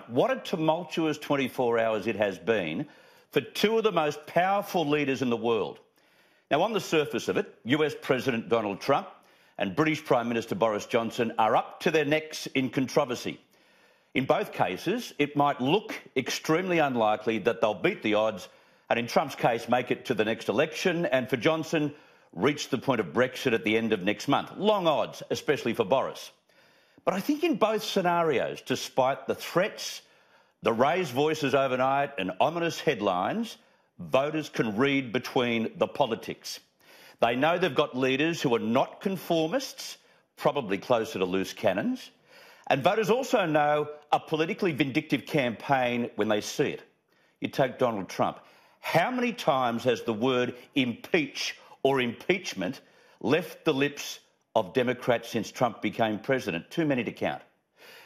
What a tumultuous 24 hours it has been for two of the most powerful leaders in the world. Now, on the surface of it, US President Donald Trump and British Prime Minister Boris Johnson are up to their necks in controversy. In both cases, it might look extremely unlikely that they'll beat the odds and, in Trump's case, make it to the next election, and for Johnson, reach the point of Brexit at the end of next month. Long odds, especially for Boris. But I think in both scenarios, despite the threats, the raised voices overnight and ominous headlines, voters can read between the politics. They know they've got leaders who are not conformists, probably closer to loose cannons, and voters also know a politically vindictive campaign when they see it. You take Donald Trump. How many times has the word impeach or impeachment left the lips of Democrats since Trump became president? Too many to count.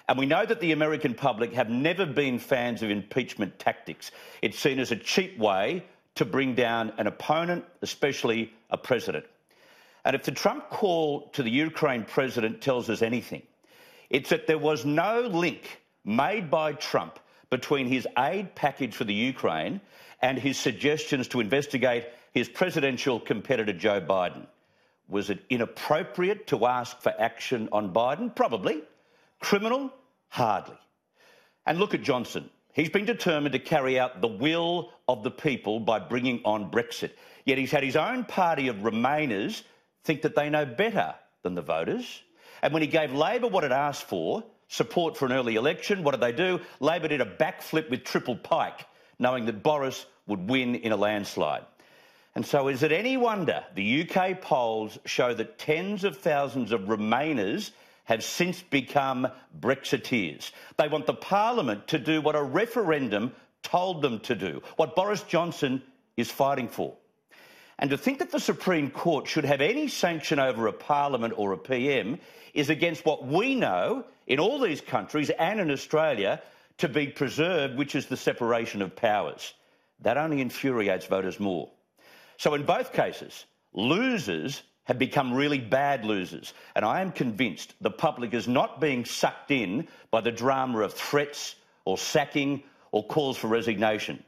And we know that the American public have never been fans of impeachment tactics. It's seen as a cheap way to bring down an opponent, especially a president. And if the Trump call to the Ukraine president tells us anything, it's that there was no link made by Trump between his aid package for the Ukraine and his suggestions to investigate his presidential competitor Joe Biden. Was it inappropriate to ask for action on Biden? Probably. Criminal? Hardly. And look at Johnson. He's been determined to carry out the will of the people by bringing on Brexit. Yet he's had his own party of Remainers think that they know better than the voters. And when he gave Labor what it asked for, support for an early election, what did they do? Labor did a backflip with triple pike, knowing that Boris would win in a landslide. And so is it any wonder the UK polls show that tens of thousands of Remainers have since become Brexiteers? They want the Parliament to do what a referendum told them to do, what Boris Johnson is fighting for. And to think that the Supreme Court should have any sanction over a Parliament or a PM is against what we know in all these countries and in Australia to be preserved, which is the separation of powers. That only infuriates voters more. So in both cases, losers have become really bad losers. And I am convinced the public is not being sucked in by the drama of threats or sacking or calls for resignation.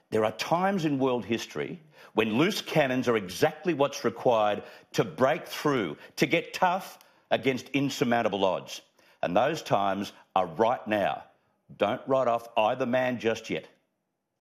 There are times in world history when loose cannons are exactly what's required to break through, to get tough against insurmountable odds. And those times are right now. Don't write off either man just yet.